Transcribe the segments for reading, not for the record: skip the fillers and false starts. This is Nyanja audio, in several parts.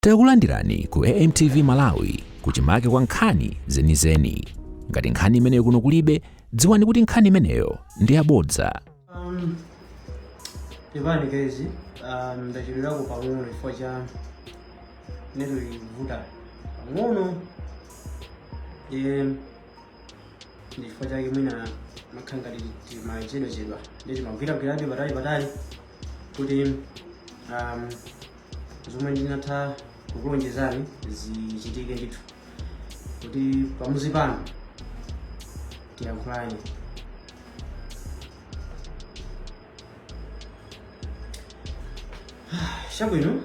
Takulandirani ku AMTV Malawi kuchimake kwa nkhani zenizeni. Ngati nkhani imeneyo kuno kulibe, dziwani kuti nkhani imeneyo ndi yabodza. Ivani kezi, ndachilirako pang'ono chifukwa cha neto livuta pang'ono. Chifukwa chake mwina makhanga timachedwa ndi magwiragwiradi patali kuti zomwe ndinatha kukulonjezani zichitike ndithu kuti pamuzi pano tiyankhulane. Chabwino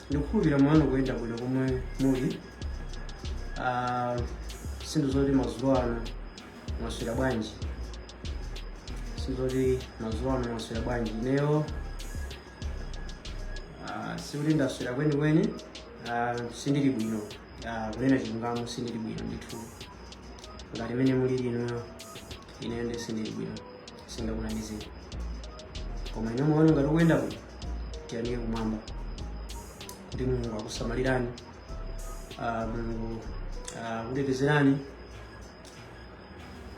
ndikukhulupirira mwanu kuyenda bwino komwe muli. Sinthu zoti mazulo ano mwaswera bwanji, ineyo sikuti ndaswera kwenikweni, sindili bwino, kunena chilungamo sindili bwino ndithu. Ngati mene muli lino ineyo ndi sindili bwino, singakunamizeni. Koma ine muone ngati kuyenda bwino, tiyanike kumwamba kuti Mulungu akusamalirani, Mulungu akutetezerani.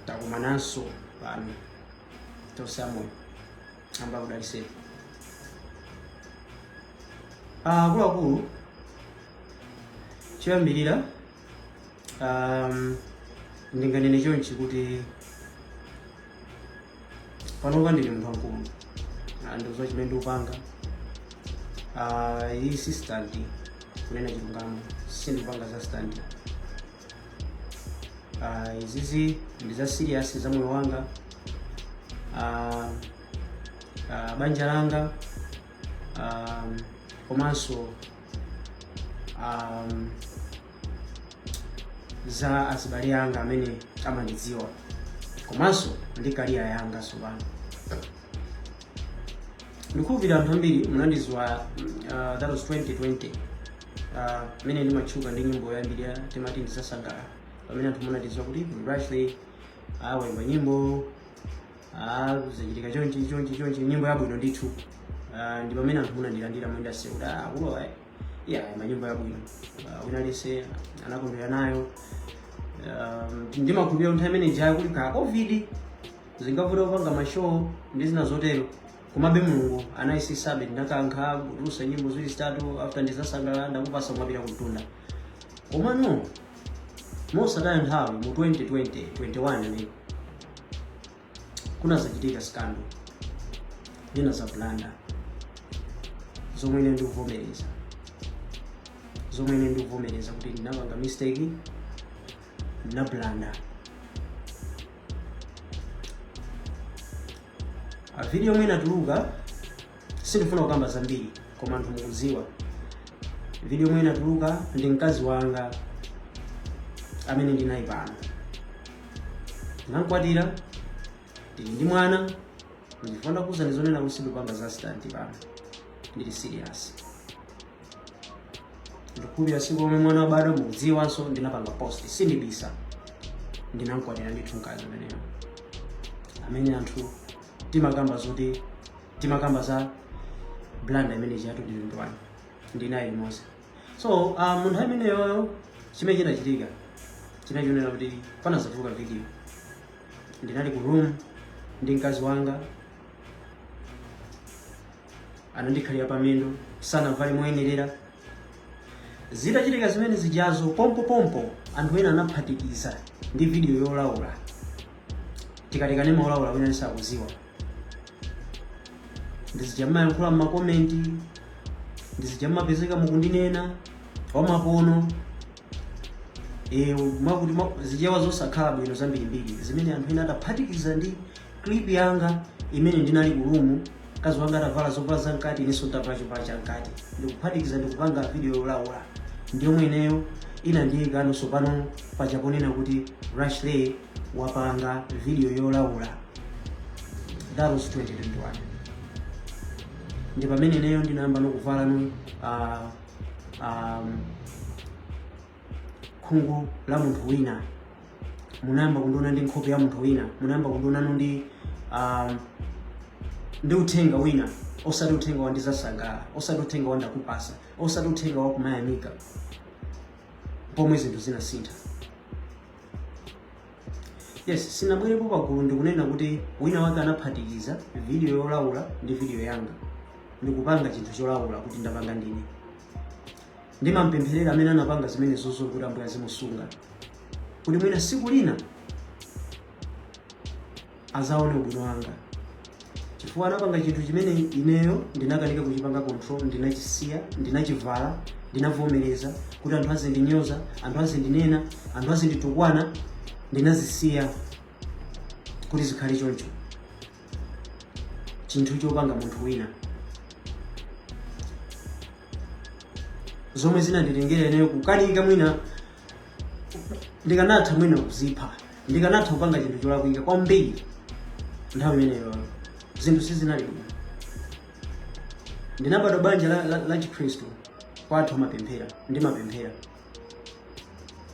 Takumananso pano tosamoyo amba kudaliseni. Akuluakulu choyambirira ndinganene chonchi kuti panopa ndili munthu wamkulu, ndiuza chimene ndikupanga. Iyi si stand kunena chilungamo, sindikupanga za stand. Izizi ndi za serious za moyo wanga, banja langa, komanso za azibale anga amene amandidziwa, komanso ndi career yanga sopano. Ndikukhulupirira anthu ambiri munandidziwa, that was 2020, mene ndimatchuka ndi nyimbo yambiri timati ndizasangala. Pamene anthu munandidziwa kuti Rushley waimba nyimbo zachitika chonchi, nyimbo yabwino ndithu. Ndi pamene anthu munandilandira mwendase kuti ulowa ima nyimbo yabwino, winalese anakondwera nayo. Ndimakhulupirira nthawi imene ija kuli ka COVID zingavuta kupanga mashow ndi zina zotero, komabe Mulungu anayisisabe. Ndinakankha kutulusa nyimbo ziwiri zitatu after ndizasangala ndakupasa kumapita kumtunda. Komano mosataya nthawi mu 2021 ne kuna zachitika scandal ndina za blanda zomwe ine ndikuvomereza kuti ndinapanga mistake, ndina blanda. Video yomwe inatuluka sindifuna kukamba zambiri, koma anthu mukudziwa video yomwe inatuluka ndi mkazi wanga amene ndinayi pano. Ndinamkwatira, ndili ndi mwana, ndifuna kuza ndizonena kuti sindikupanga za stand pano, ndili serious. Ndikukhulupirira siku omwe mwana wabadwa mukudziwanso ndinapanga post, sindibisa. Ndinamkwatira ndithu mkazi ameneyo, amene anthu timakamba za blanda imene chiyatu ndilindwani ndinayi limodzi. So munthu ameneyoyo chimene chinachitika chinachionera kuti panazatuluka video. Ndinali ku room ndi mkazi wanga, anandikhalira pamendo, sanavale moyenerera. Zitachitika zimene zijazo pompo anthu ena anaphatikiza ndi video yolaula, tikatikane maulaula wina sakuziwa. Ndizijamayankhula m'makomenti, ndizijamapezeka mukundinena wamapono, mwakuti zijawa zosakhala bwino zambirimbiri zimene anthu ena ataphatikiza ndi clip yanga imene ndinali ku room, mkazi wanga atavala zovala zamkati, inenso ndavala chovala chamkati, ndikuphatikiza ndikupanga video yolaula. Ndiyomwe ineyo inandiyika nonso pano pachaponena kuti Rushley wapanga video yolaula. That was 2021. Ndi pamene ineyo ndinayamba nokuvala khungu la munthu wina, munayamba kundiona ndi nkhope ya munthu wina, munayamba kundiona ndi uthenga wina osati uthenga wandizasangala, osati uthenga wandakupasa, osati uthenga wakumayamika, pomwe zinthu zinasintha. Yes, sinabwerepo pagulu ndikunena kuti wina wake anaphatikiza video yolaula ndi video yanga ndikupanga chinthu cholaula kuti ndapanga ndine. Ndimampempherera amene anapanga zimene zozo kuti Ambuye azimusunga, kuti mwina siku lina azaone ubwino wanga, chifukwa anapanga chinthu chimene ineyo ndinakanika kuchipanga control, ndinachisiya, ndinachivala, ndinavomereza kuti anthu azindinyoza, anthu azindinena, anthu azinditukwana, ndinazisiya kuti zikhale choncho. Chinthu chopanga munthu wina zomwe zinanditengera ineyo kukanika, mwina ndikanatha mwina kuzipha, ndikanatha kupanga chinthu cholakwika kwambiri nthawi imeneyo. Zinthu sizinali bwino. Ndinabadwa banja la Chikhristu, kwathu amapemphera, ndimapemphera.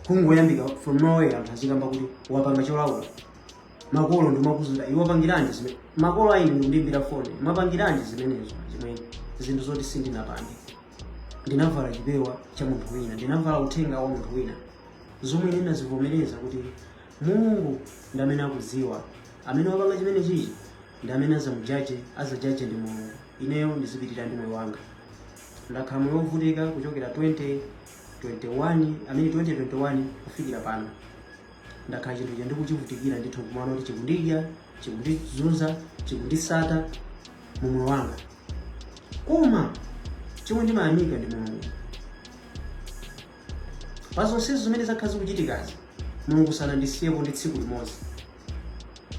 Kungoyambika from nowhere anthu azikamba kuti wapanga cholaula, makolo ndimakuzuta iwe wapangiranji zimene, makolo aine ndikundimbira foni, mwapangiranji zimenezo chimene zinthu zoti sindinapange. Ndinavala chipewa cha munthu wina, ndinavala uthenga wa munthu wina, zomwe ndinazivomereza kuti Mulungu ndi amene akudziwa, amene wapanga chimene chichi ndi amene azajaje ndi Mulungu. Ineyo ndizipitirira ndi moyo wanga. Ndakhala moyo wovutika kuchokera 2021 kufikira pano. Ndakhala chinthu chandikuchivutikira ndithu kumwana kuti chikundidya, chikundizunza, chikundisata mu moyo wanga. Koma chomwe ndimayamika ndi Mulungu. Pazonse zimene zakhala zikuchitikazi, Mulungu sanandisiyepo ndi tsiku limodzi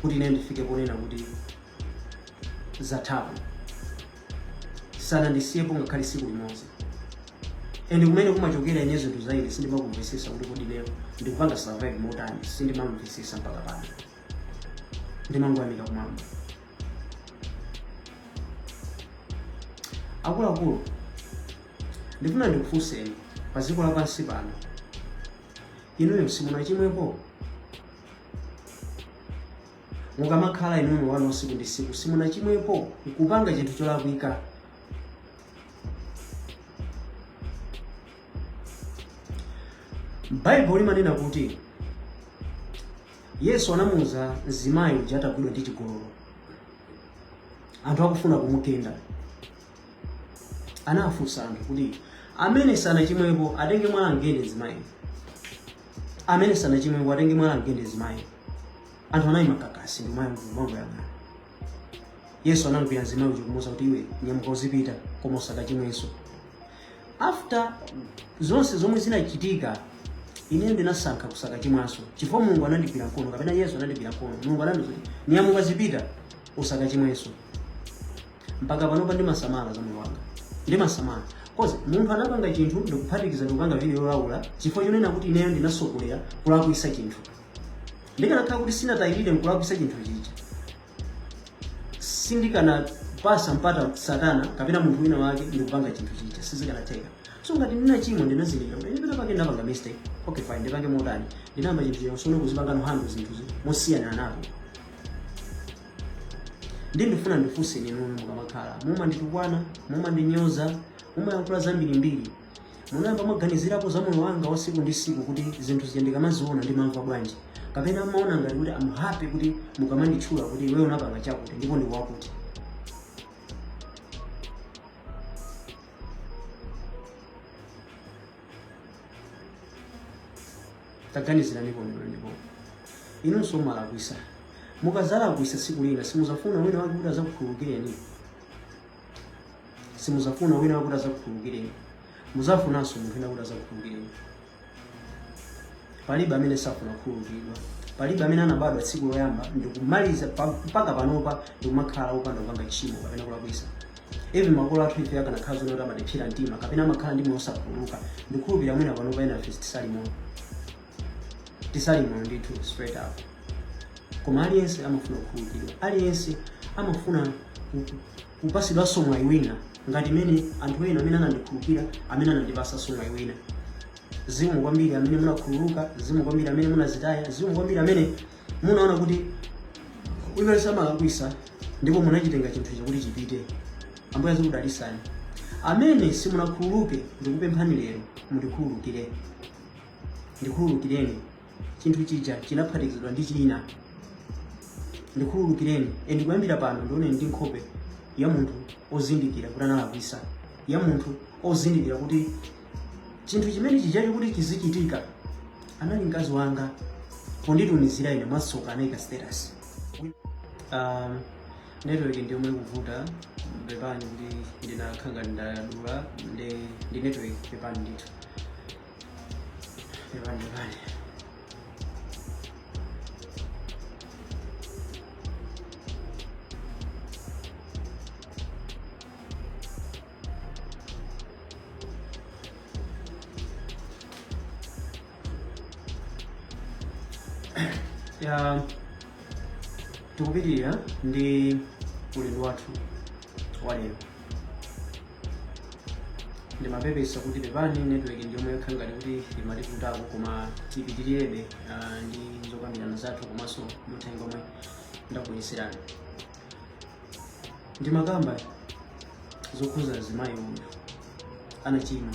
kuti ine ndifike ponena kuti zathapo. Sanandisiyepo ngakhale tsiku limodzi. Ende kumene kumachokera ine zinthu za ine sindimakumvesesa kuti kodi lero ndikupanga survive motani, sindimamvesesa mpaka pano. Ndimangoyamika kumwamba. Akuluakulu, ndifuna ndikufunseni pa dziko lapansi pano, inuyo simunachimwepo? Mukamakhala inuyo wanu usiku ndi usiku, simunachimwepo kupanga chinthu cholakwika? Bible limanena kuti Yesu anamuwuza mzimayi uja atagwidwa ndi chigololo, anthu akufuna kumugenda. Anafunsa anthu kuti amene sanachimwepo atenge mwala angende mzimayi, amene sanachimwepo atenge mwala angende mzimayi. Anthu anayima kakasi ndi mwangu yanga. Yesu anamugwira mzimayi uja kumuwuza kuti iwe nyamuka uzipita koma usakachimwenso. After zonse zomwe zinachitika, ine ndinasankha kusakachimwanso, chifukwa Mulungu anandigwira mkono, kapena Yesu anandigwira mkono. Mulungu anandiwuza kuti nyamuka uzipita usakachimwenso. Mpaka panopa ndimasamala za moyo wanga, ndimasamala. Kozi munthu anapanga chinthu ndikuphatikiza ndikupanga video yolaula, chifukwa chonena kuti ineyo ndinasogolera kulakwisa chinthu. Ndikanakhala kuti sinatayirire mkulakwisa chinthu chicha, sindikanapasa mpata Satana kapena munthu wina wake ndikupanga chinthu chicha, sizikanatheka. So ngati ndinachimwa ndinazilira, ndipita pake ndapanga mistake, okay fine, ndipange motani, ndinamba chinthu chosona kuzipanga nohando zinthu mosiyana napo. Ndifuna ndifunse inu mukamakhala, mumanditukwana, mumandinyoza, mumayankhula zambirimbiri, munayamba mwaganizirapo za moyo wanga wa siku ndi siku kuti zinthu zindikamaziona ndimamva bwanji, kapena maona ngati kuti I'm happy kuti mukamanditchula kuti iweyo unapanga chakuti ndipo ndikuwakuti. Taganiziranipo ndipo inunso malakwisa. Mukazalakwisa siku lina simuzafuna wina wake kuti azakukhululukireni. Simuzafuna wina wake kuti azakukhululukireni. Muzafunanso munthu wina kuti azakukhululukireni. Palibe amene safuna kukhululukidwa. Palibe amene anabadwa tsiku loyamba ndikumaliza mpaka panopa ndikumakhala opanda kupanga tchimo kapena kulakwisa. Even makolo athu ife akanakhala zonoti amatipsira mtima kapena amakhala ndi moyo osakhululuka, ndikhulupirira mwina panopa ena ife tisali moyo ndithu straight up. Koma aliyense amafuna kukhululukidwa, aliyense amafuna kupasidwa mwayi wina ngati mene anthu ena amene anandikhululukira, amene anandipasa mwayi wina. Zimu kwambiri amene munakhululuka, zimu kwambiri amene munazitaya, zimu kwambiri amene munaona kuti uyo samalakwisa ndipo munachitenga chinthu chakuti chipite. Ambuye azikudalisani. Amene simunakhululuke ndikupemphani lero mundikhululukire. Ndikhululukireni chinthu chija chinaphatikizidwa ndi china. Ndikhululukireni ndikuyambira pano ndione ndi nkhope ya munthu ozindikira kuti analakwisa, ya munthu ozindikira kuti chinthu chimene chijacho kuti chizichitika anali mkazi wanga ponditumizira ine masoka anayika status. Network ndiyo mwe kuvuta pepani kuti ndinakhanga ndadula ndi network pepani ndithu. Pepani. Tikupitirira ndi ulendo wathu wa lero. Ndimapepesa kuti pepani network ndiyomwe yakhanga kuti imatikutako koma tipitirirabe ndi zokambirana zathu komanso muthenga omwe ndakuyesirani. Ndimakamba zokhuza azimayi uyu anachimwa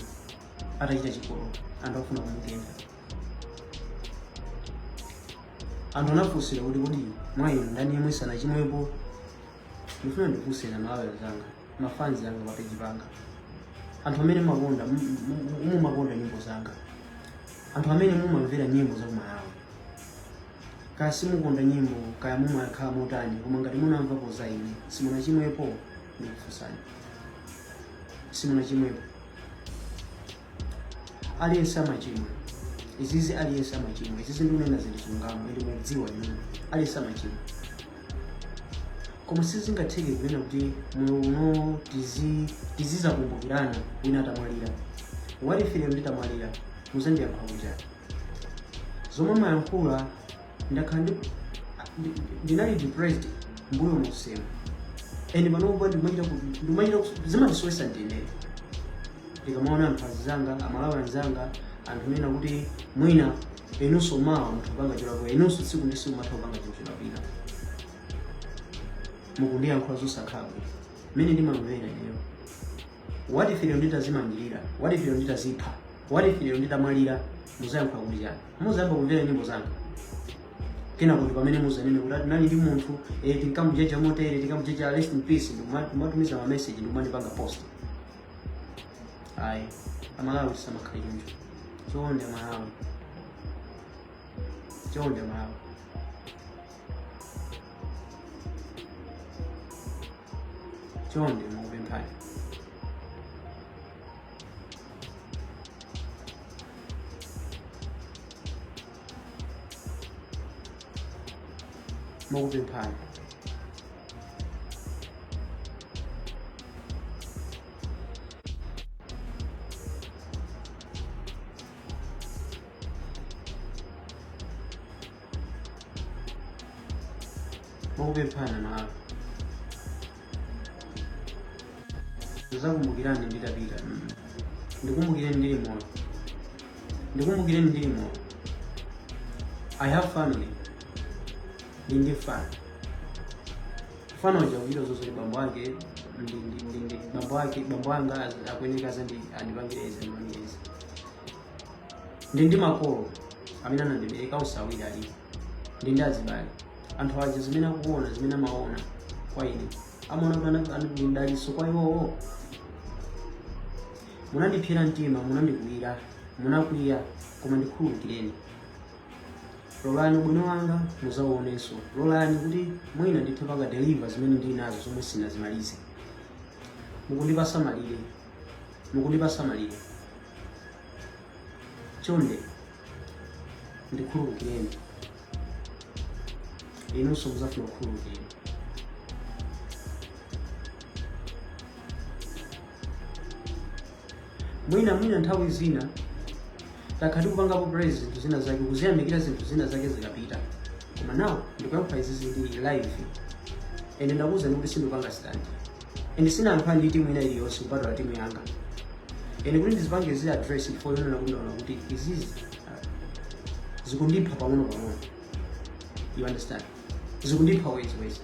atachita chigololo, anthu afuna kumutenda. Anthu anafunsira kuti kodi mwa inu ndani yemwe sanachimwepo? Ndifuna ndifunsira malawi zanga, mafanzi anga papeji panga, anthu amene mumakonda nyimbo zanga, anthu amene mumamvera nyimbo za kumalawi. Kaya simukonda nyimbo, kaya mumakhala motani, koma ngati munamvapo za ine simunachimwepo, ndikufunsani. Simunachimwepo. Aliyense amachimwa. Izizi aliyense amachimwa. Izizi ndikunena zili chilungamo ili mudziwa inu. Aliyense amachimwa. Koma sizingatheke kunena kuti moyo uno tizizakumbukirana wina atamwalira. Walifire nditamwalira muzandiyankha kuti zomwe mayankhula ndakhala ndinali depressed mbuyo musema. Panopo ndimachita zimandisowesa ndinene. Ndikamaona anthu azanga, amalawi anzanga, anthu mena kuti mwina inunso mawa munthu panga cholapo, inunso tsiku ndi tsiku matha kupanga chinthu cholapira. Mukundiyankhula zosakhala bwino. Mene ndimamvera ineyo. Wati ifire nditazimangirira, wati ifire nditazipha, wati ifire nditamwalira, muzayankhula kuti chani? Muzayamba kumvera nyimbo zanga. Kena kuti pamene muzanene kuti nali ndi munthu tinkamujeja motere, tinkamujeja rest in peace, ndimatumiza ma message ndimandipanga post. Ayi, amalawi samakhala choncho. Chonde amalawi. Chonde amalawi. Chonde mukupemphani. Mukupemphani. Mukupemphana nawe. Ndizakumbukirani nditapita. Ndikumbukireni ndili moyo. Ndikumbukireni ndili moyo. I have family. Ndi fan. Fana uja wilo zozo bambo wake bambo wanga akweneka zandi andibangireza ndibangireza. Ndi makolo amene anandibereka usawira ali. Ndi azibali. Anthu aja zimene akuona zimene amaona kwa ine. Amaona kuti ndaliso kwa iwowo. Munandiphera mtima, munandikwira, munakwiya, koma ndikhululukireni. Lolani ubwino wanga muzaonenso. Lolani kuti mwina ndithe panga deliver zimene ndili nazo zomwe sinazimalize. Mukundipasa malire. Mukundipasa malire. Chonde ndikhululukireni. Inunso muzafuna kukhululukireni. Mwina nthawi zina takhati kupangapo praise zinthu zina zake, kuziyamikira zinthu zina zake zikapita. Koma nawo ndikuyankha izi zili live. Ende ndakuwuzani kuti sindipanga stand. Ende sinayankhula ndi timu ina iliyonse kupatula timu yanga. Ende kuti ndizipange zi address before yonena kuti izizi zikundipha pang'ono. You understand? Zikundipha wezi.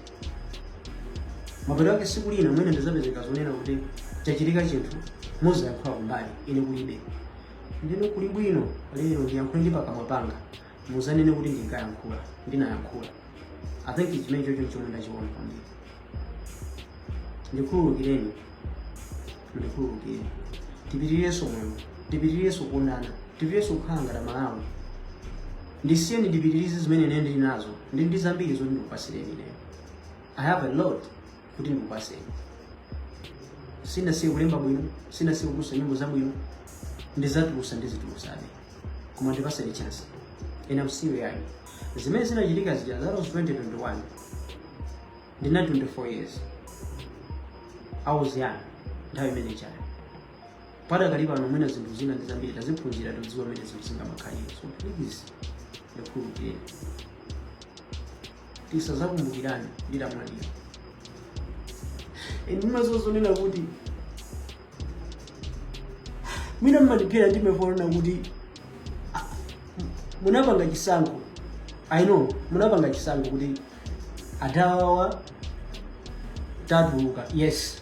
mapeto ake siku lina mwene ndizapezeka zonena kuti chachitika chinthu muzayankhula kumbali ine kulibe. Ndino kuli bwino lero ndiyankhule ndi pakamwa panga muzanene kuti ndinkayankhula ndinayankhula. I think chimene chocho chomwe ndachiona kwambiri. Ndikhululukireni, tipitirirenso moyo, tipitirirenso kuonana, tipitirirenso kukhala ngati Malawi. Ndisiyeni ndipitirize zimene ine ndili nazo, ndi zambiri zoti ndikupasireni ineyo. I have a lot kuti ndikupaseni. Sinasiye kulemba bwino, sinasiye kutusa nyimbo zabwino, ndizatulusa ndizitulusabe. Koma ndipaseni chance. And I'm serious. Zimene zinachitika zija, that was 2021. Ndina 24 years. I was young. Nthawi imene chayo. Pada kalipa nomwena zinthu zina ndizambiri taziphunzira todziwa mene zinthu zingamakhalire. So please, ndikhululukireni. Tisazakumbukirani ndilamwalira. Ndimazozonena kuti mina mmalipira ndimefona kuti munapanga chisankho. I know munapanga chisankho kuti adawa tatuluka. Yes,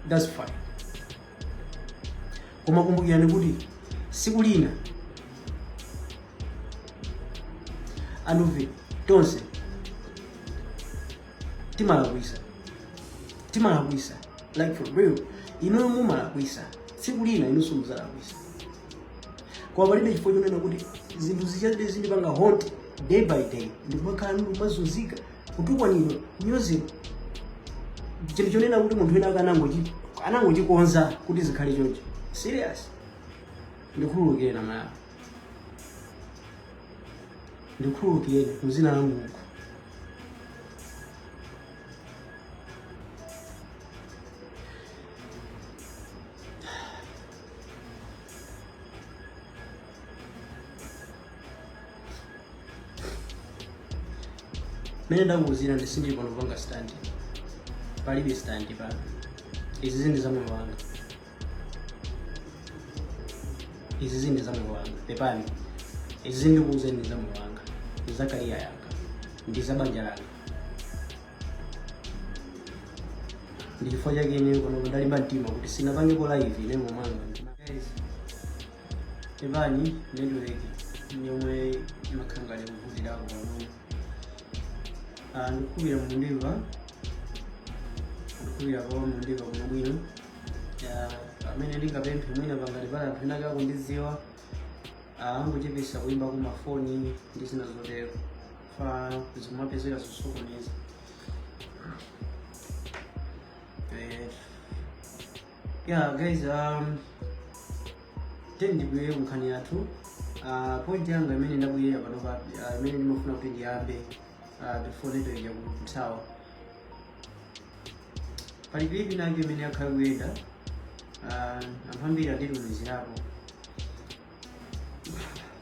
that's fine. Koma kumbukirani kuti siku lina anuve tonse timalakwisa like for real. Ino mumalakwisa siku lina inunso muzalakwisa. Kwa palibe chifukwa chonena kuti zinthu zichade zindipanga haunt day by day ndikukhala ndimazunzika kutukwanidwa kunyoze chinthu chonena kuti munthu wina anangochikonza kuti zikhale choncho. Serious. Ndikhululukire na Malawi. Ndikhululukire muzina la Mulungu. Mene ndakuzira ndisindi pano panga stand. Palibe stand pano. Izi zindi za moyo wanga. Izi zindi za moyo wanga. Pepani. Izi zindi kuuzeni za moyo wanga. Za kariya yanga. Ndi za banja langa. Ndifo chake ine kono ndalimba mtima kuti sinapangepo live ine momanga. Guys. Pepani network nyomwe imakhangale kuvutira kwa ndikubira mundiva kuno bwino amene ndingapemphe mwina pangati pala anthu ena akundidziwa angochepesa kuimba ku mafoni ndi zina zotero fa zimapezeka zosokoneza. Yeah guys, ndibwere kunkhani yathu. Point yanga imene ndabwera pano imene ndimafuna kuti ndiyambe before later ya kutsawa. Palibe nange imene yakhala kuyenda ambiri nditumizirapo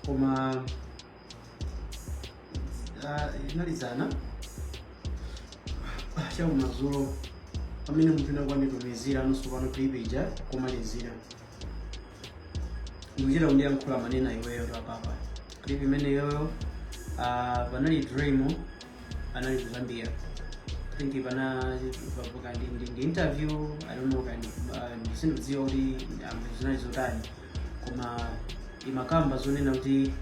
koma inalizana chakumadzulo pamene munthu ena kwanditumizira anonso pano kuipija kumalizira ndikuchita kundiyankhula manena iweyo apapa clip imene yoyo panali Dremo anali kuzambia. I think pana ndi interview, I don't know kind sindidziwa kuti zinali zotani koma imakamba zonena kuti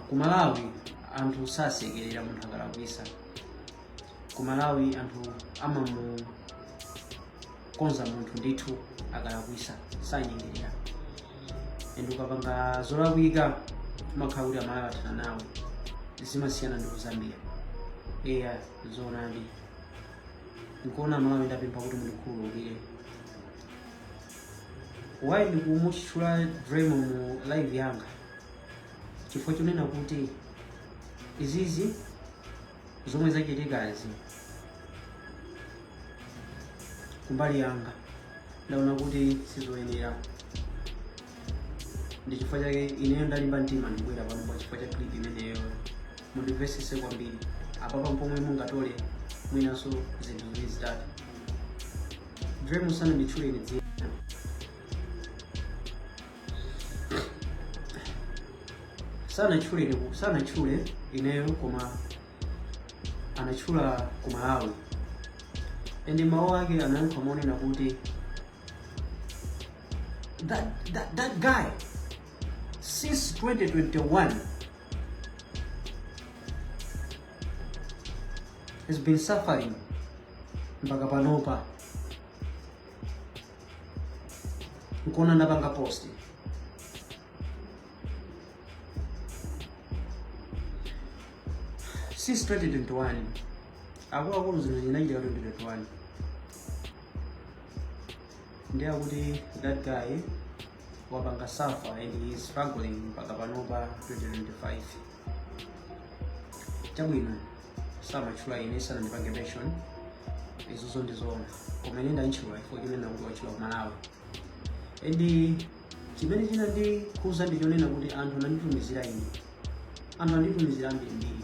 ku Malawi anthu sasekerera munthu akalakwisa. Ku Malawi anthu amamukonza munthu ndithu akalakwisa sanyengerera. And ukapanga zolakwika makhala kuti Amalawi athana nawe zimasiyana ndi ku Zambia. Zonadi nkuona Malawi ndapempha kuti mundikhululukire. Why ndikumuchula Dremo mu live yanga chifukwa chonena kuti izizi zomwe zachitikazi kumbali yanga ndaona kuti sizoyenera. Ndi chifukwa chake ineyo ndalimba mtima ndibwera pano pa chifukwa cha clip imeneyo mundimvesese kwambiri apapa mpomwe mungatole mwinaso zinthu ziwiri zitatu. Dremo sana nditchule ine dzina sana tchule ineyo koma anatchula ku Malawi and mawu ake anayankha monena kuti that guy since 2021 has been suffering mpaka panopa. Nkona ndapanga post since 2021 akuluakulu zino zinachitika 2021 ndiye kuti that guy wapanga suffer and he is struggling mpaka panopa 2025. Chabwino samatchula ine sanandipange mention izozo ndizoona koma ine ndantchula ifo chimene kuti wachula ku Malawi. And chimene china ndikhuza ndichonena kuti anthu ananditumizira ine, anthu anditumizira mbirimbiri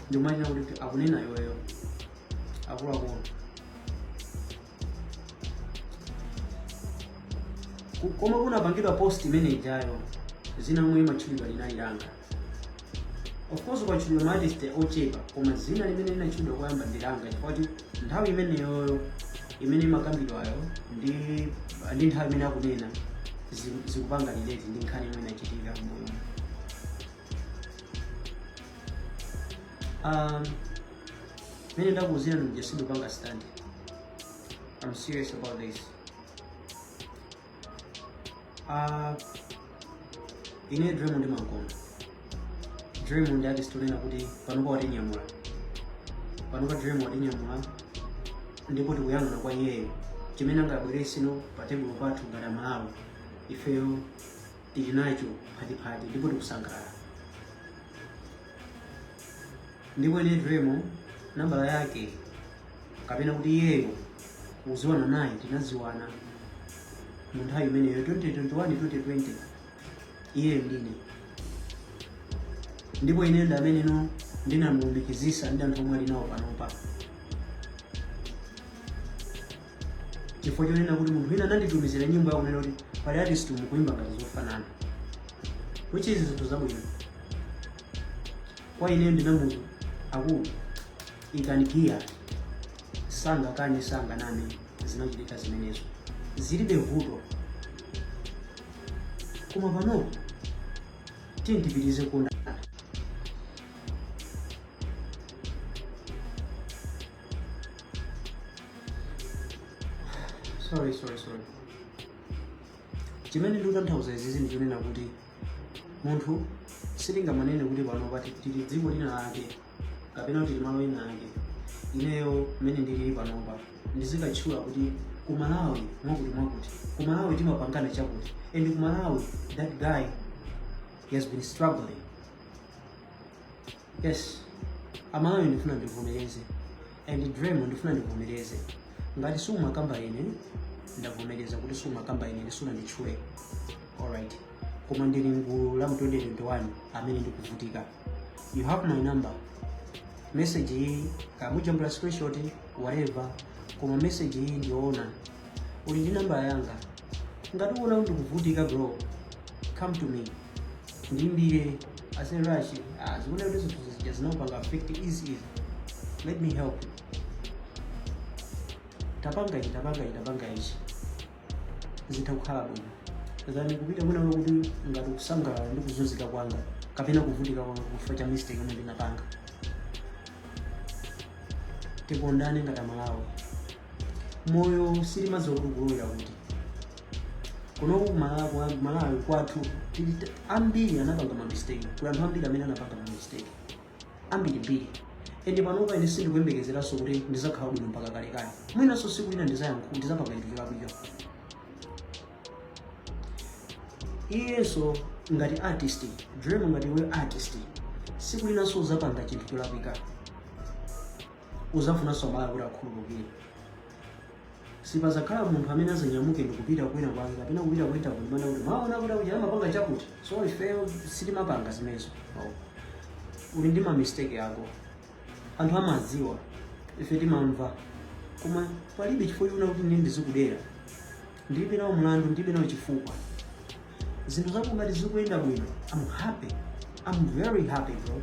ndimachina kuti akunena yoyo akuluakulu. Koma kunapangidwa post imene ijayo zina mwe matchulidwa linalilanga. Of course kwatchulidwa maartist ochepa koma zina limene linatchulidwa koyamba ndilanga chifukwa kuti nthawi imene yoyo imene makambidwayo ndi nthawi imene akunena zikupanga relate ndi nkhani imene inachitika mmoyo. Mene ndakuuzira ndikujesidwe panga stand. I'm serious about this. Ine Draymond Mankonda. Draymond artist tunena kuti panopa watinyamula. Panopa Draymond watinyamula ndipo tikuyang'ana kwa iyeyo. Chimene angabwerese no pa table pathu ngati Malawi. Ifeyo tili nacho phatiphati ndipo tikusangalala. Ndipo ine Draymond nambala yake kapena kuti iyeyo kuziwana naye tinaziwana mu nthawi imeneyo 2021-2020 iyeyo ndine. Ndipo ine ndi amene no ndinamulumikizisa ndi anthu omwe ali nawo panopa. Chifukwa chonena kuti munthu wina ananditumizira nyimbo yakunena kuti pali artist mukuimba ngati zofanana, which is zinthu zabwino. Kwa ine ndinamuzo akulu ikanikia sanga kani sanga nane zinachitika zimenezo zilibe vuto. Koma pano tindipitize kunda. Sorry. Chimene ndikutanthauza izizi ndichonena kuti munthu sitingamanene kuti pano pati tili dziko lina lake kapena kuti malo ina lake. Ineyo mmene ndilili panopa ndizikatchula kuti ku Malawi mwakuti ku Malawi timapangana chakuti, and ku Malawi that guy he has been struggling. Yes, Amalawi ndifuna ndivomereze and Draymond ndifuna ndivomereze. Ngati sumakamba ine ndavomereza kuti sumakamba ine ndisuna ndichule. Alright. Koma ndili mgulu la 2021 amene ndikuvutika. You have my number. Message hii kamujambula screenshot whatever. Koma message hii ndiona uli ndi namba yanga. Ngati uona kuti kuvutika bro, come to me. Ndimbire ase rush. Zikuna kuti zinthu zinapanga affect easy. Let me help you. Tapanga ichi. Zitakukhala bwino. Zani kupita kuna kuti ngati kusangalala ndi kuzunzika kwanga kapena kuvutika kwanga kufa cha mistake imene ndinapanga. Tikondane ngati Malawi. Moyo silimazo kugulira kuti kunoku Malawi kwathu ambiri anapanga ma mistake. Kuna anthu ambiri amene anapanga ma mistake. Ambiri. Ende panopa ine sindikuyembekezeraso kuti ndizakhala bwino mpaka kalekale. Mwinaso siku ina ndizapanga chinthu chabwino. Iyeso ngati artist, Draymond ngati we artist, siku linaso uzapanga chinthu cholapika. Uzafunanso Malawi kuti akhululukire. Sipazakhala munthu amene azanyamuke ndikupita kwina kwake kapena kupita kuita kulimana kuti maona kuti akuti amapanga chakuti. So ifeyo sitimapanga zimenezo. Uli ndi ma mistake yako. Anthu amadziwa ife timamva. Koma palibe chifukwa china kuti ine ndizikudera. Ndilibe nawo mlandu, ndilibe nawo chifukwa. Zinthu zako ngati zikuyenda bwino, I'm happy. I'm very happy bro.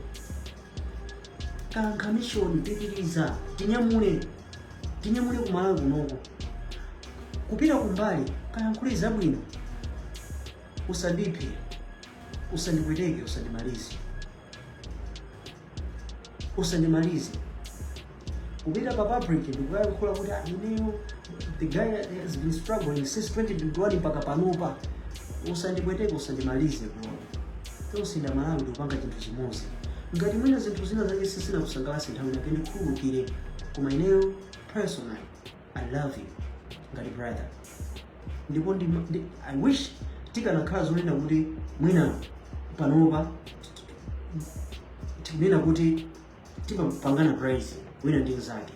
Kankha mission pitiriza tinyamule tinyamule kumalawi kunoko kupita kumbali kayankhule zabwino, usandiphe, usandipweteke, usandimalize kupita pa public ndikuyankhula kuti ineyo the guy has been struggling since 2021 mpaka panopa, usandipweteke, usandimalize bro. Tosinda Malawi ndikupanga chinthu chimodzi. Ngati mwina zinthu zina zake sisina kusangalatsa nthawi yake ndikhululukire, koma ineyo personally I love you ngati brother. Ndipo I wish tikanakhala zonena kuti mwina panopa tikunena kuti timapangana price wina ndi nzake,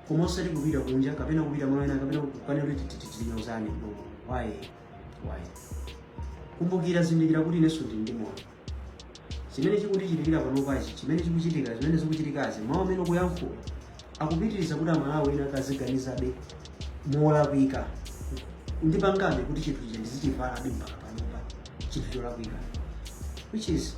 koma osati kupita kunja kapena kupita mwana kapena kukanena kuti tinyozane. Why? Kumbukira zindikira kuti ineso ndi moyo. Chimene chikutichitikira panopachi, chimene chikuchitika, zimene zikuchitikazi, mawu amene ukuyankhula akupitiriza kuti Amalawi ena akaziganizabe molakwika. Ndipangabe kuti chinthu ichi ndizichivalabe mpaka panopa chinthu cholakwika, which is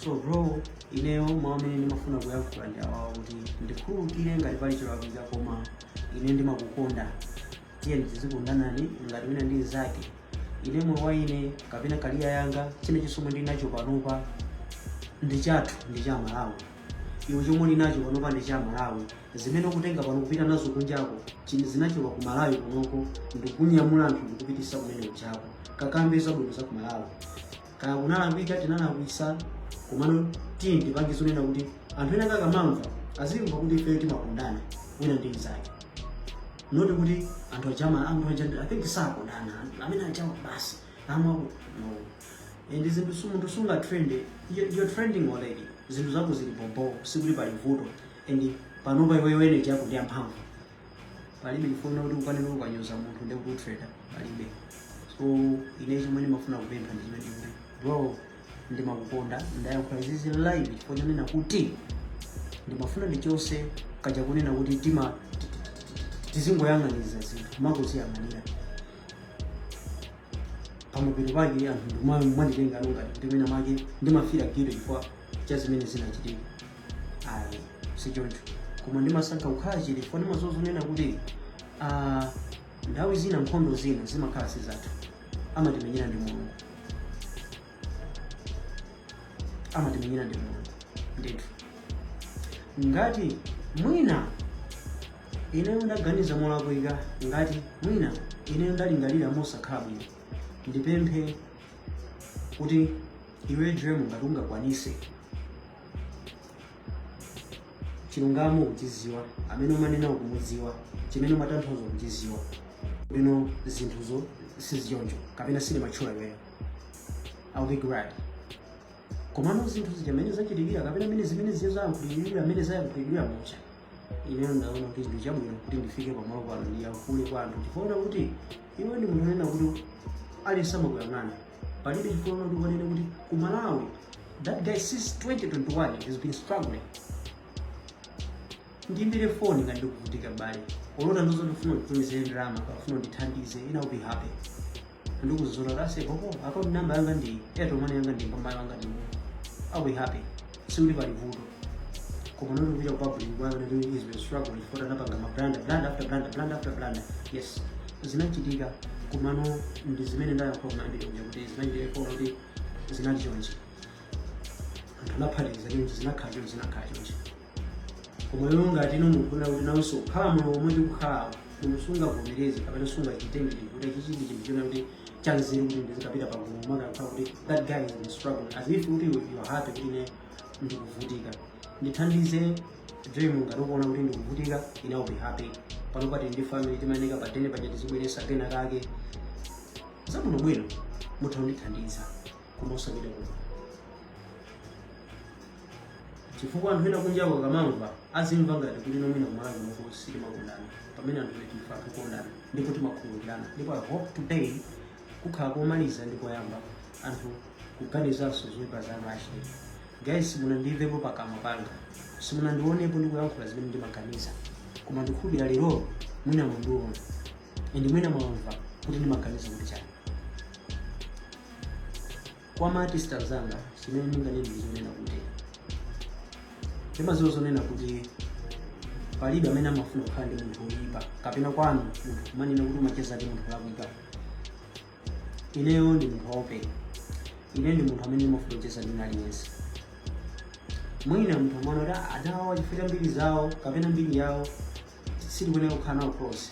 so bro, ineyo mawu amene ndimafuna kuyankhula ndi awawa kuti ndikhululukire ngati pali cholakwika, koma ine ndimakukonda. Tiye ndizikundani ngati wina ndi nzake. Ine moyo wa ine kapena kaliya yanga chine chisomo ndi nacho panopa ndi chathu, ndi cha Malawi. Iwe chomwe ndi nacho panopa ndi cha Malawi. Zimene ukutenga pano kupita nazo kunjako zinachoka ku Malawi kunoko, ndikunyamula anthu ndikupitisa kumene kuchako. Kakambe zabwino za ku Malawi. Kaya kunalakwika tinalakwisa, komano tiye ndipangizo nena kuti anthu ena kakamamva azimva kuti ife timakondana wina ndi nzake. Not kuti anthu ajama I think sakondana amene ajawa basi amwa no. And zinthu sumuntu sunga trend, you're trending already. Zinthu zako zili bombo sikuli pali vuto, and panopa iwe energy yako ndi yamphamvu. Palibe chifuna kuti ukanene ukanyoza munthu ndi kuti trader palibe. So ine chomwe ndimafuna kupempha ndi chimene kuti bro, ndimakukonda, ndayankhula izi live chifukwa chonena kuti ndimafuna ndichose kaja kunena kuti tizingoyang'aniza zinthu makuziyang'anira pamapiri pake anthu ndimanditenga nonga ndimene make ndimafira giro chifukwa cha zimene zinachitika. Ayi sichoncho, koma ndimasankha kukhala chili chifukwa ndimazozonena kuti nthawi zina nkhondo zina zimakhala sizathu, amatimenyera ndi Mulungu, ndithu. Ngati mwina ineyo ndaganiza molakwika, ngati mwina ineyo ndalingalira mosakhala bwino, ndipemphe kuti iwe dream ngati ungakwanise chilungamo kuchiziwa, amene umanena ukumudziwa, chimene umatanthauza kuchiziwa, bino zinthuzo sizichoncho kapena sili matchula iweyo, I'll be glad. Komano zinthu zimene zachitikira kapena mene zimene ziyazayankhulira amene zayankhulira mocha, ineyo ndaona kuti ndi chabwino kuti ndifike pamalo pano ndiyankhule kwa anthu chifukwa kuti iwe ndi munthu unena kuti alisama kuyang'ana. Palibe chifukwa kuti ukanene kuti ku Malawi that guy since 2021 has been struggling. Ndimbire phone ngati ndikuvutika bale, olota ndozo ndifuna kutumiza drama, kafuna ndithandize, ina will be happy. Ndikuzola rase popo account number yanga ndi Airtel money yanga ndi mbamba yanga ndi I'll be happy. Siuli pali vuto. Koma nono kuja public kwanga ndi is been struggling for anapanga brand after brand. Yes. Zinachitika kumano ndi zimene ndayankhola ndi kuti zinachitika kwa kuti zinachichonje. Anaphatiza kuti zinakhala chonje. Koma iwe ngati nomufuna kuti nawonso khala muno omwe tikukhala musunga kuvomereza kapena sunga chitengere kuti chichindi chinthu chona kuti chanzeru kuti ndizikapita pagulu maka kuti that guy is in struggle, as if kuti you are happy kuti ine ndikuvutika, ndithandize dream ngati ukuona kuti ndikuvutika, ine will be happy. Pano pati ndi family timaneka patene paja tizibweresa kena kake zamuno bwino mutha kundithandiza koma usapite kuno, chifukwa anthu ena kunjako akamamva azimva ngati kuti nomwina kumalawi kunoko sitimakondana, pamene anthu tifa tikondana ndipo timakhululukirana. Ndipo I hope today kukhala komaliza ndi koyamba anthu kuganizanso zoyipa za Rashid. Guys, munandimvepo pakamwa panga, simunandionepo ndikuyankhula zimene ndimaganiza, koma ndikhulupirira lero mwina mundiona and mwina mwamva kuti ndimaganiza kuti chani. kwa artist anzanga chimene ndinganene ndizonena kuti ndimazozonena kuti palibe amene amafuna kukhala ndi munthu woyipa kapena kwanu munthu kumanena kuti umacheza ndi munthu lakuyipa. Ineyo ndi munthu open, ineyo ndi munthu amene ndimafuna kucheza ndi aliyense. Mwina munthu amene kuti adawa chifukwa mbiri zawo kapena mbiri yawo sindikuyenera kukhala nawo close.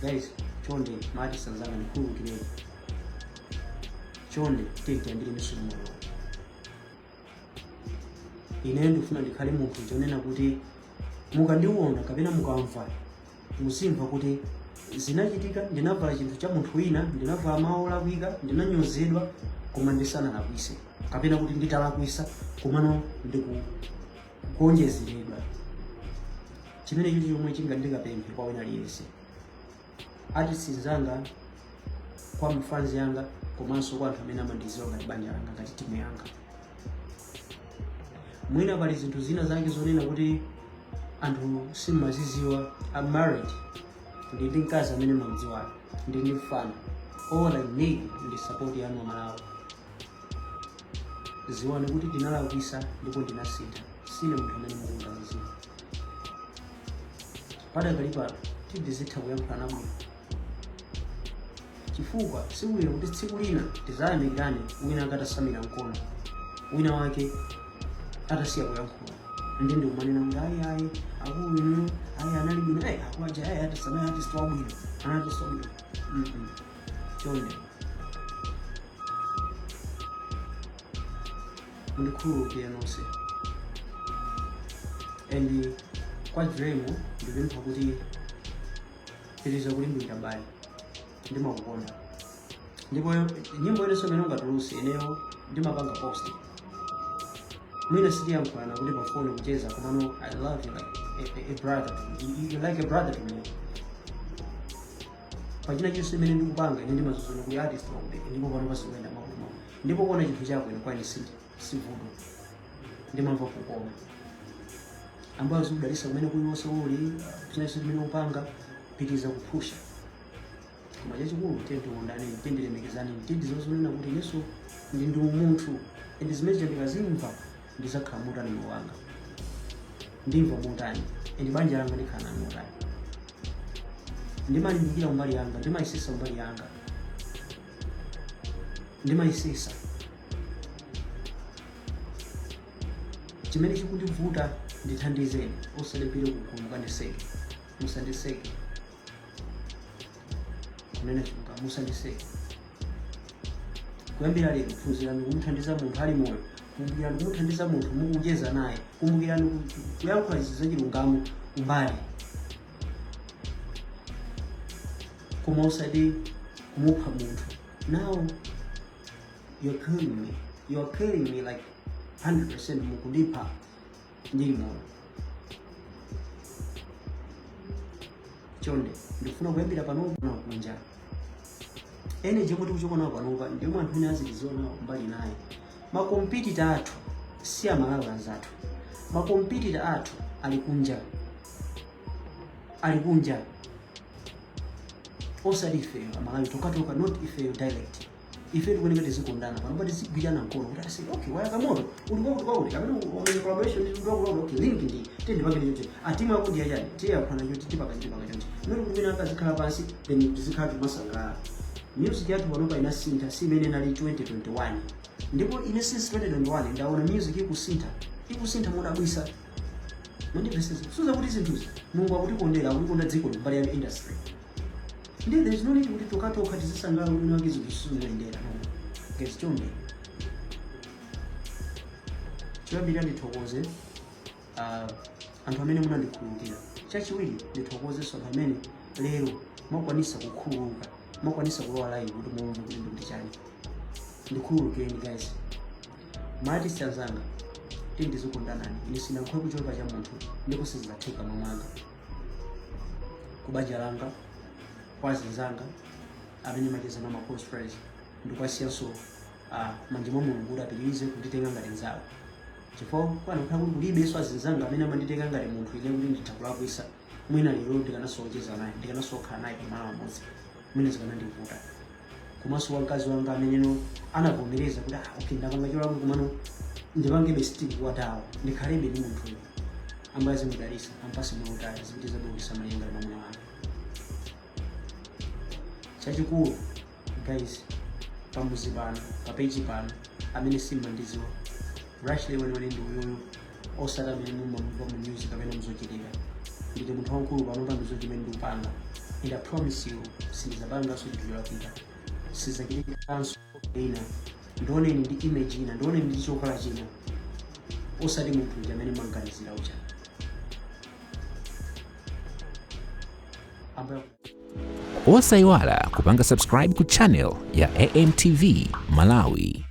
Guys, chonde artist anzanga ndikhululukireni, chonde tiyambire misomo. Ineyo ndifuna ndikhale munthu chonena kuti mukandiona kapena mukamva muzimva kuti zinachitika, ndinavala chinthu cha munthu wina, ndinavala mawu olakwika, ndinanyozedwa koma ndisanalakwise, kapena kuti nditalakwisa komano ndikugonjezeredwa. Chimene chili chomwe chingandikapemphe kwa wina aliyense, artists zanga, kwa mfans yanga, komanso kwa anthu amene amandidziwa ngati banja langa, ngati timu yanga. Mwina pali zinthu zina zake zonena kuti anthu simaziziwa. I'm married, ndi mkazi amene mwamudziwa, ndi mfana. All I need ndi support yanu Malawi. Ziwani kuti ndinalakwisa ndipo ndinasintha, sine munthu amene mukungaziziwa. Padakali pano tizitha kuyankhulana bwino, chifukwa sikubwino kuti tsiku lina tizayamikirane wina akatasamira mkono wina wake atasiya kuyankhula, ndi umanena kuti ayi akulu ayi anali bwino, akwaja ayi atasana artist wabwino, artist wabwino. Chonde ndikhululukire nonse, and kwa Dream ndipempha kuti tiriza kulimbira bali ndimakukonda, ndipo nyimbo ile somero ngatuluse eneyo ndimapanga post. Mwina sitiyankhulana kuti pafone kucheza komano I love you like a brother to me. You like a brother to me. Pachina chonse imene ndikupanga ine ndimazozona kuti artist wakuti ndipo pano pasikuenda makumo, ndipo kuona chinthu chako ine kwani sivudo, ndimamva kukoma ambayo zikudalisa kumene kuliwonse uli chinasi chimene upanga pitiza kupusha. Koma chachikulu tiyondane, tiyenderemekezane, tizozonena kuti inenso ndi umunthu, and zimene ndikazimva ndizakhala motani moyo wanga, ndimva motani, and banja langa likhala motani, ndimalimbikira mbali yanga, ndimayisisa mbali yanga, ndimayisisa chimene chikundivuta ndithandizeni, osalipire kugulu kandiseke, musandiseke kunena chikuka, musandiseke. Kuyambira lero phunzirani kumuthandiza munthu ali moyo, kumbukirani kumuthandiza munthu mukucheza naye, kumbukirani kuyankhula izi zachilungamo mbali, koma usadi kumupha munthu. Now you're killing me like 100% mukundipa ndili moyo. Chonde ndifuna kuyambira pano na kunja energy kuti kuchokona panopa ndimo anthu ene aziliziona mbali naye. Makompetitor athu si Amalawi anzathu, makompetitor athu ali kunja, osati ife Amalawi tokatoka, not ife direct. Ife tikuoneka tizikondana pano pati zigwirana mkono kuti asi okay wayakamoto ulikuwa kuti kapena umenye collaboration ndi ndikuwa okay link ndi tende pakene chote atimu yako ndi yachani tiya phana choti tipaka chonche noti kumene akazikhala pansi then tizikhala timasangala. Music yathu panopa inasintha si imene inali 2021, ndipo ine since 2021 ndaona music ikusintha modabwisa. Mandipeseza suza kuti zinthuzi Mulungu akutikondera, akukonda dziko mbali ya industry. Ndi there's no need kuti tokatoka tizisangala kuti wake zikusungendera no. Guys, chonde chiyambira ndithokoze anthu amene munandikhululukira. Chachiwiri ndithokoze anthu amene lero mwakwanisa kukhululuka, mwakwanisa kulowa live kuti muombe kuti ndi chani. Ndikhululukeni guys, artist anzanga tindizikondana. Ine sinakhwe kuchoka cha munthu ndipo sizizatheka mamanga kubanja langa, kwa zinzanga amene macheza na post phrase ndikwasiyanso manje mwa Mulungu kuti apitirize kunditenga ngati nzawo, chifukwa pano khala kuti kulibe so azinzanga amene amanditenga ngati munthu ine kuti ndithakulakwisa. Mwina lero ndikanasocheza naye, ndikanasokhala naye pamalo amodzi, mwina zikanandivuta. komanso wakazi wanga ameneno anavomereza kuti okay ndapanga cholangu komano ndipange besiti watawo ndikhalebe ndi munthu ambaye zimudalisa ampasi mwautali zipitiza bokisa mayenga na mamwe wanga. Chachikulu guys, pamuzi pano papeji pano amene simmandiziwa Rashleigh wene ndi uyoyo osati amene mumamva mu news kapena muzochitika. Ndine munthu wankulu pano pa ndizo chimene ndikupanga, and I promise you sindizapanga so chikulakwika, sizachitika ina ndione ndi image ina, ndione ndi chokhala china, osati munthu amene mwanganizira ucha. Osayiwala kupanga subscribe ku channel ya AMTV Malawi.